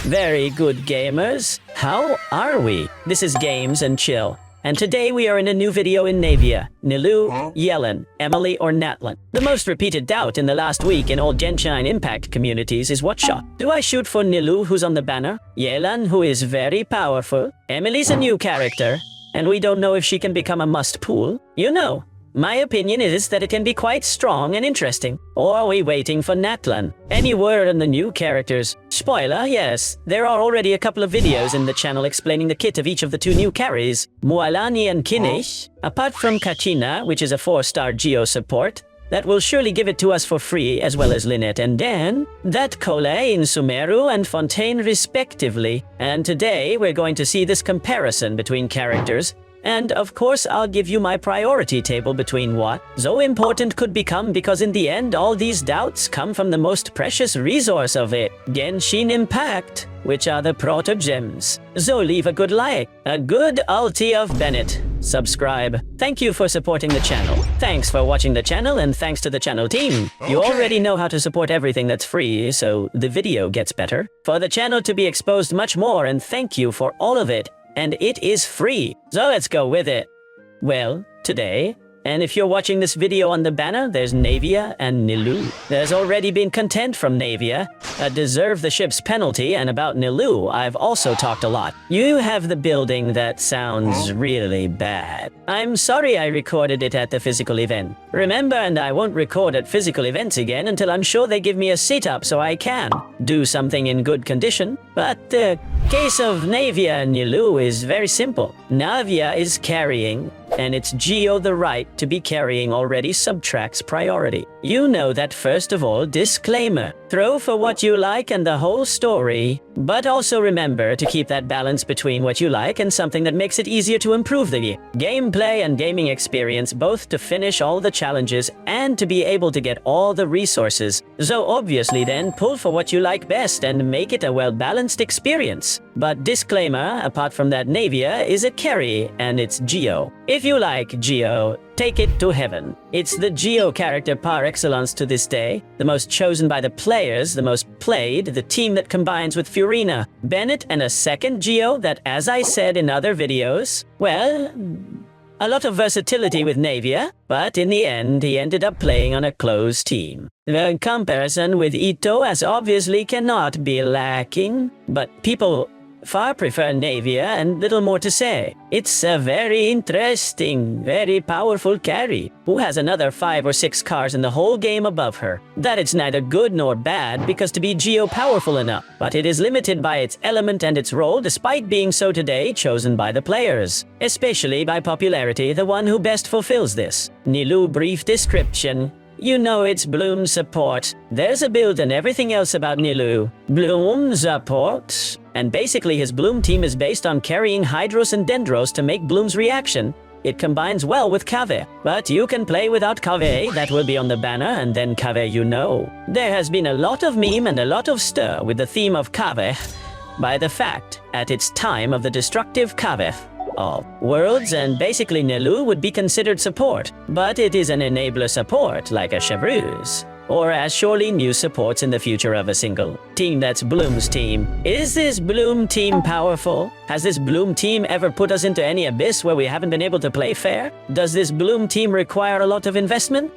Very good, gamers. How are we? This is Games and Chill, and today we are in a new video in NAVIA. Nilou, Yelan, EMILIE, or NATLAN. The most repeated doubt in the last week in all Genshin Impact communities is what shot. Do I shoot for Nilou, who's on the banner? Yelan, who is very powerful? EMILIE's a new character, and we don't know if she can become a must pool. You know, my opinion is that it can be quite strong and interesting. Or are we waiting for NATLAN? Any word on the new characters? Spoiler, yes, there are already a couple of videos in the channel explaining the kit of each of the two new carries, Mualani and Kinich. Apart from Kachina, which is a 4-star Geo support, that will surely give it to us for free, as well as Lynette and Dan, that Cole in Sumeru and Fontaine respectively. And today we're going to see this comparison between characters. And of course, I'll give you my priority table between what so important could become, because in the end, all these doubts come from the most precious resource of it, Genshin Impact, which are the proto gems. So leave a good like, a good ulti of Bennett. Subscribe. Thank you for supporting the channel. Thanks for watching the channel, and thanks to the channel team. You already know how to support everything that's free, so the video gets better. For the channel to be exposed much more, and thank you for all of it. And it is free, so let's go with it. Well, today, and if you're watching this video on the banner, there's NAVIA and Nilou. There's already been content from NAVIA, deserve the ship's penalty, and about Nilou, I've also talked a lot. You have the building that sounds really bad. I'm sorry I recorded it at the physical event. Remember, and I won't record at physical events again until I'm sure they give me a setup so I can do something in good condition. But the case of NAVIA and Nilou is very simple. NAVIA is carrying, and its Geo the right to be carrying already subtracts priority. You know that. First of all, disclaimer. Throw for what you like and the whole story, but also remember to keep that balance between what you like and something that makes it easier to improve the gameplay and gaming experience, both to finish all the challenges and to be able to get all the resources. So obviously then, pull for what you like best and make it a well-balanced experience. But disclaimer, apart from that, NAVIA is a carry and it's Geo. If you like Geo, take it to heaven. It's the Geo character par excellence to this day, the most chosen by the players, the most played, the team that combines with Furina, Bennett, and a second Geo that, as I said in other videos, well, a lot of versatility with NAVIA, but in the end, he ended up playing on a close team. The comparison with Ito as obviously cannot be lacking, but people far prefer NAVIA, and little more to say. It's a very interesting, very powerful carry, who has another 5 or 6 cars in the whole game above her. That it's neither good nor bad, because to be Geo powerful enough, but it is limited by its element and its role, despite being so today chosen by the players. Especially by popularity, the one who best fulfills this. Nilou brief description. You know it's Bloom support. There's a build and everything else about Nilou. Bloom support. And basically his Bloom team is based on carrying Hydros and Dendros to make Bloom's reaction. It combines well with Kave, but you can play without Kave, that will be on the banner, and then Kave you know. There has been a lot of meme and a lot of stir with the theme of Kave by the fact, at its time of the destructive Kave of worlds, and basically Nilou would be considered support, but it is an enabler support like a Chevreuse, or as surely new supports in the future of a single team that's Bloom's team. Is this Bloom team powerful? Has this Bloom team ever put us into any abyss where we haven't been able to play fair? Does this Bloom team require a lot of investment?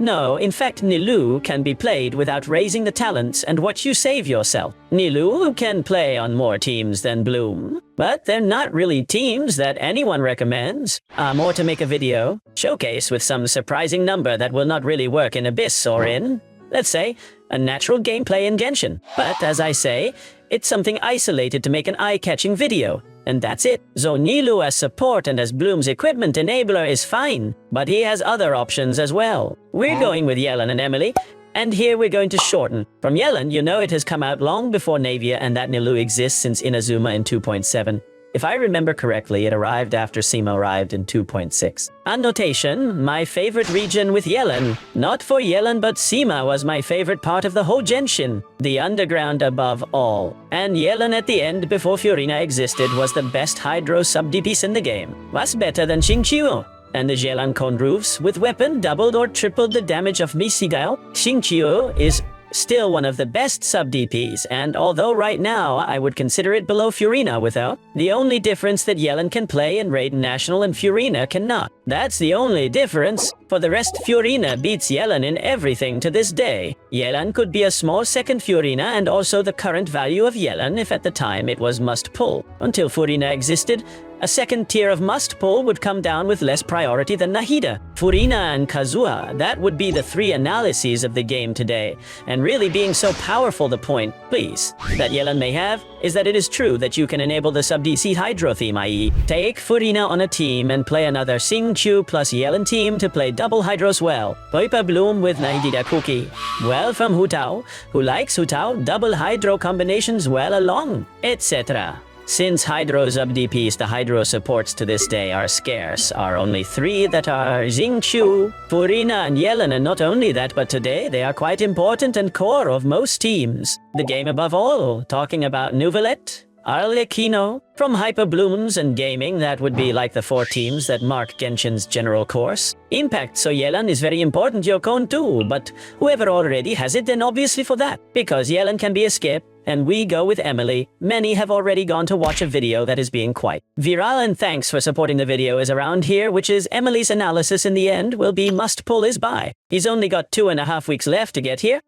No, in fact, Nilou can be played without raising the talents and what you save yourself. Nilou can play on more teams than Bloom, but they're not really teams that anyone recommends. More to make a video, showcase with some surprising number that will not really work in Abyss or in, let's say, a natural gameplay in Genshin. But as I say, it's something isolated to make an eye-catching video. And that's it. So Nilou as support and as Bloom's equipment enabler is fine, but he has other options as well. We're going with Yelan and EMILIE, and here we're going to shorten. From Yelan, you know it has come out long before NAVIA, and that Nilou exists since Inazuma in 2.7. If I remember correctly, it arrived after Sima arrived in 2.6. Annotation, my favorite region with Yelan. Not for Yelan, but Sima was my favorite part of the whole Genshin. The underground above all. And Yelan at the end, before Furina existed, was the best Hydro sub-DPS in the game. Was better than Xingqiu. And the Yelan cone roofs, with weapon doubled or tripled the damage of Misigail. Xingqiu is still one of the best sub-DPs, and although right now I would consider it below Furina without, the only difference that Yelan can play in Raid National and Furina cannot. That's the only difference. For the rest, Furina beats Yelan in everything to this day. Yelan could be a small second Furina and also the current value of Yelan if at the time it was must-pull. Until Furina existed, a second tier of must-pull would come down with less priority than Nahida, Furina, and Kazuha. That would be the three analyses of the game today. And really being so powerful, the point, please, that Yelan may have, is that it is true that you can enable the sub-DC Hydro theme, i.e. take Furina on a team and play another Xingqiu plus Yelan team to play double Hydros well. Poipa Bloom with Nahida Cookie. Well from Hutao, who likes Hutao, double Hydro combinations well along, etc. Since Hydro sub-DPs the Hydro supports to this day are scarce, are only three that are Xingqiu, Furina, and Yelan, and not only that, but today they are quite important and core of most teams. The game above all, talking about Nuvalet, Arlecchino, from Hyper Blooms and Gaming, that would be like the four teams that mark Genshin's general course. Impact, so Yelan is very important Yokon too, but whoever already has it, then obviously for that. Because Yelan can be a skip, and we go with EMILIE. Many have already gone to watch a video that is being quite viral, and thanks for supporting the video is around here, which is EMILIE's analysis in the end will be must pull is buy. He's only got 2.5 weeks left to get here.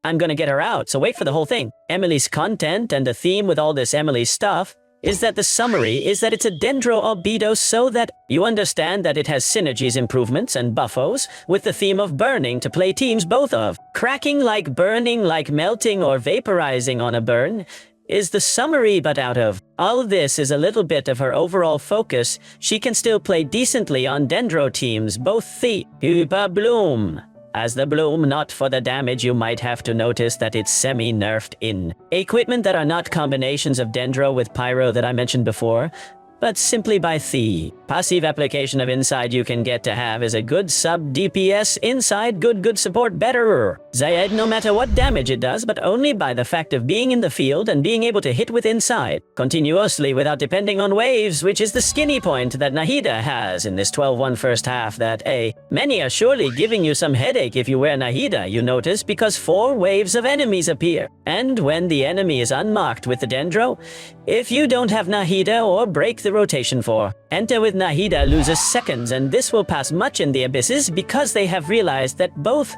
I'm gonna get her out, so wait for the whole thing. EMILIE's content and the theme with all this EMILIE stuff is that the summary is that it's a Dendro albedo so that you understand that it has synergies improvements and buffos with the theme of burning to play teams both of. Cracking like burning like melting or vaporizing on a burn is the summary, but out of all of this is a little bit of her overall focus. She can still play decently on Dendro teams, both the Uber Bloom. As the Bloom, not for the damage, you might have to notice that it's semi-nerfed in equipment that are not combinations of Dendro with Pyro that I mentioned before, but simply by the passive application of inside you can get to have is a good sub-DPS inside, good support better. Zayed no matter what damage it does, but only by the fact of being in the field and being able to hit with inside continuously without depending on waves, which is the skinny point that Nahida has in this 12-1 first half that many are surely giving you some headache if you wear Nahida, you notice, because 4 waves of enemies appear. And when the enemy is unmarked with the Dendro, if you don't have Nahida or break the rotation 4, enter with Nahida loses seconds, and this will pass much in the abysses because they have realized that both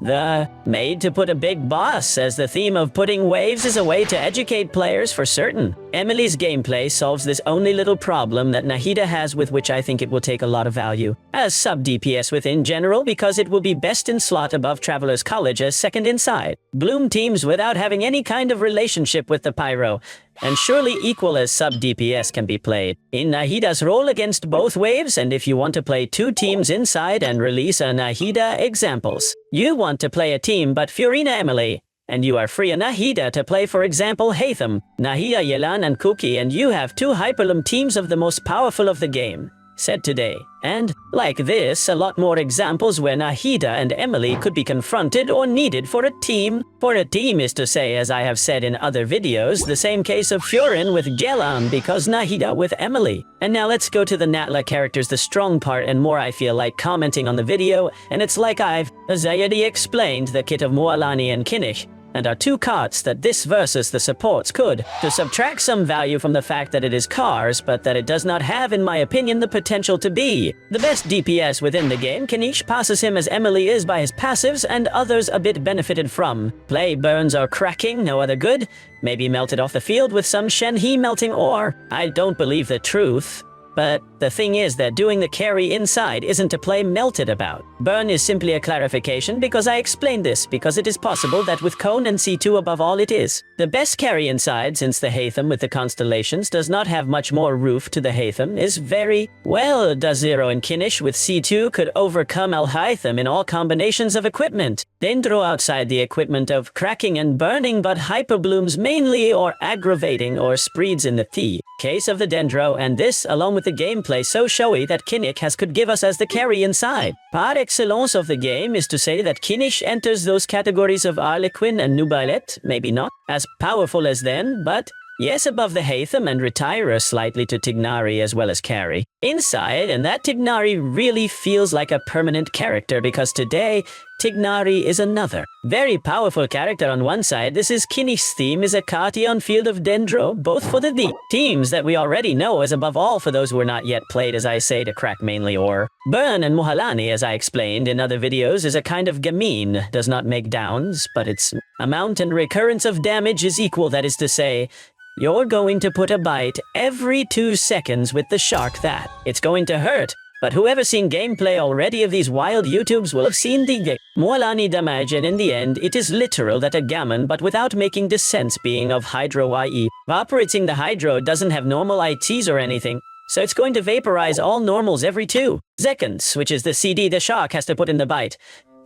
the made to put a big boss as the theme of putting waves is a way to educate players for certain. EMILIE's gameplay solves this only little problem that Nahida has, with which I think it will take a lot of value as sub-DPS within general, because it will be best in slot above Traveler's College as second inside. Bloom teams without having any kind of relationship with the Pyro, and surely equal as sub-DPS can be played in Nahida's role against both waves. And if you want to play 2 teams inside and release a Nahida examples, you want to play a team but Furina EMILIE, and you are free a Nahida to play, for example, Hatham, Nahida, Yelan, and Cookie, and you have 2 Hyperloom teams of the most powerful of the game, said today. And, like this, a lot more examples where Nahida and EMILIE could be confronted or needed for a team. For a team is to say, as I have said in other videos, the same case of Furin with Yelan because Nahida with EMILIE. And now let's go to the NATLA characters, the strong part and more I feel like commenting on the video, and it's like I've already explained the kit of Mualani and Kinich, and are 2 cards that this versus the supports could, to subtract some value from the fact that it is cars, but that it does not have, in my opinion, the potential to be the best DPS within the game. Kinich passes him as EMILIE is by his passives, and others a bit benefited from. Play burns or cracking, no other good. Maybe melted off the field with some Shenhe melting ore. I don't believe the truth. But the thing is that doing the carry inside isn't to play melted about. Burn is simply a clarification because I explained this, because it is possible that with Cone and C2 above all it is the best carry inside, since the Hatham with the constellations does not have much more roof to the Hatham is very well. Zero and Kinich with C2 could overcome Al Hatham in all combinations of equipment. Dendro outside the equipment of cracking and burning, but hyperblooms mainly or aggravating or spreads in the case of the Dendro, and this along with the gameplay so showy that Kinich could give us as the carry inside. Par excellence of the game is to say that Kinich enters those categories of Arlequin and Nubilet, maybe not as powerful as then, but yes, above the Hatham and Retire slightly to Tignari as well as carry inside, and that Tignari really feels like a permanent character because today Tignari is another. Very powerful character on one side. This is Kinich's theme is a Cartion Field of Dendro, both for the teams that we already know as above all for those who are not yet played, as I say, to crack mainly or. Burn and Mualani, as I explained in other videos, is a kind of gamine, does not make downs, but its amount and recurrence of damage is equal, that is to say, you're going to put a bite every 2 seconds with the shark that. It's going to hurt. But whoever's seen gameplay already of these wild YouTubes will have seen the Mualani damage, and in the end, it is literal that a gammon, but without making the sense being of hydro, i.e. Evaporating the hydro doesn't have normal ITs or anything, so it's going to vaporize all normals every 2 seconds, which is the CD the shark has to put in the bite.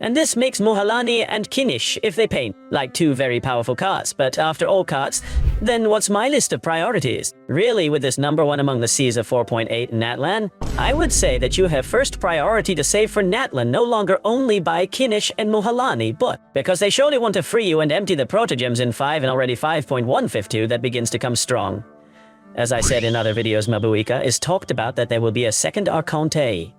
And this makes Mualani and Kinich, if they paint, like 2 very powerful cards. But after all cards, then what's my list of priorities? Really, with this number 1 among the Seas of 4.8 NATLAN, I would say that you have first priority to save for NATLAN no longer only by Kinich and Mualani, but because they surely want to free you and empty the protogems in 5 and already 5.152 that begins to come strong. As I said in other videos, Mavuika is talked about that there will be a second Archonte.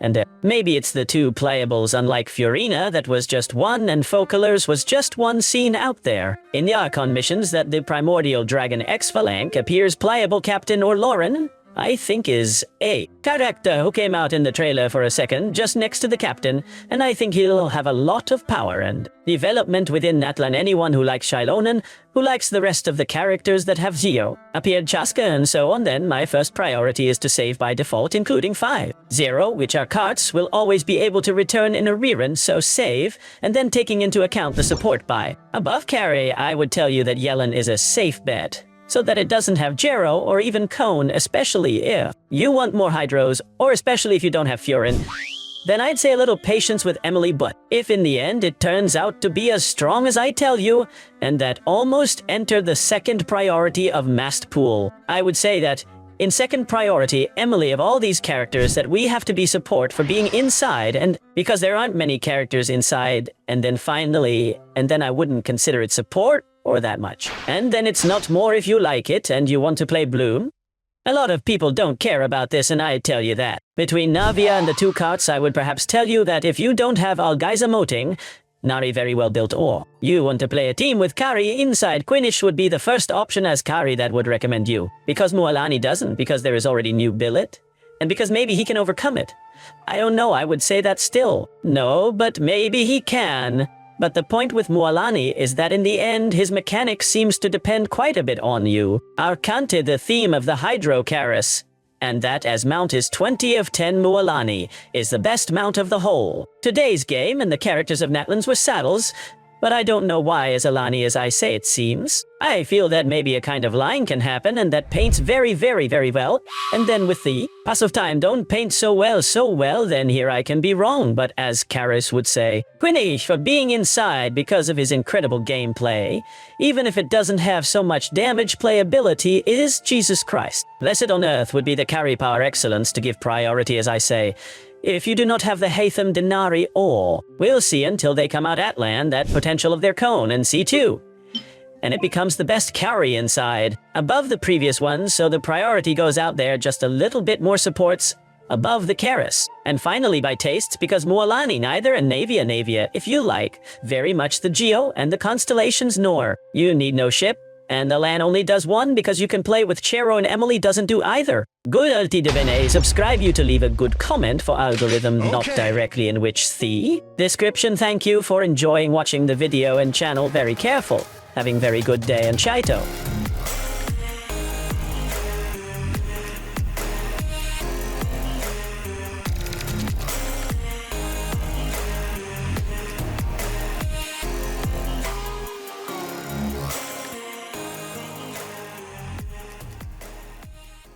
And maybe it's the 2 playables, unlike Fiorina that was just 1 and Focalers was just 1 seen out there. In the Archon missions that the Primordial Dragon X-Phalanx appears playable Captain or Lauren, I think is a character who came out in the trailer for a second just next to the captain, and I think he'll have a lot of power and development within NATLAN. Anyone who likes Shilonen, who likes the rest of the characters that have Zio, appeared Chaska and so on, then my first priority is to save by default, including 5. 0, which are cards, will always be able to return in a rerun, so save, and then taking into account the support buy. Above carry, I would tell you that Yelan is a safe bet, so that it doesn't have Jero or even Cone, especially if you want more Hydros, or especially if you don't have Furin. Then I'd say a little patience with EMILIE, but if in the end it turns out to be as strong as I tell you, and that almost enter the second priority of Massed Pool, I would say that in second priority, EMILIE of all these characters that we have to be support for being inside, and because there aren't many characters inside, and then finally, and then I wouldn't consider it support, or that much. And then it's not more if you like it and you want to play Bloom. A lot of people don't care about this, and I tell you that. Between NAVIA and the 2 carts, I would perhaps tell you that if you don't have Algaiza Moting, Nari very well built, or you want to play a team with Kari inside, Kinich would be the first option as Kari that would recommend you. Because Mualani doesn't, because there is already new billet, and because maybe he can overcome it. I don't know, I would say that still. No, but maybe he can. But the point with Mualani is that in the end, his mechanics seems to depend quite a bit on you. Arcante, the theme of the Hydro Karis, and that as mount is 20 of 10 Mualani, is the best mount of the whole. Today's game and the characters of NATLAN's were saddles, but I don't know why as Alani as I say it seems. I feel that maybe a kind of line can happen and that paints very, very, very well, and then with the pass of time don't paint so well, then here I can be wrong, but as Karis would say, Kinich for being inside because of his incredible gameplay, even if it doesn't have so much damage playability, is Jesus Christ. Blessed on earth would be the carry power excellence to give priority as I say. If you do not have the Hatham Denari or, we'll see until they come out at land that potential of their cone and C2. And it becomes the best carry inside, above the previous ones, so the priority goes out there just a little bit more supports above the Karis. And finally by taste, because Mualani neither and NAVIA, if you like, very much the Geo and the constellations nor. You need no ship, and the LAN only does 1 because you can play with Chero and EMILIE doesn't do either. Good ulti divine, subscribe you to leave a good comment for algorithm not directly in which the description. Thank you for enjoying watching the video and channel very careful. Having very good day and chaito.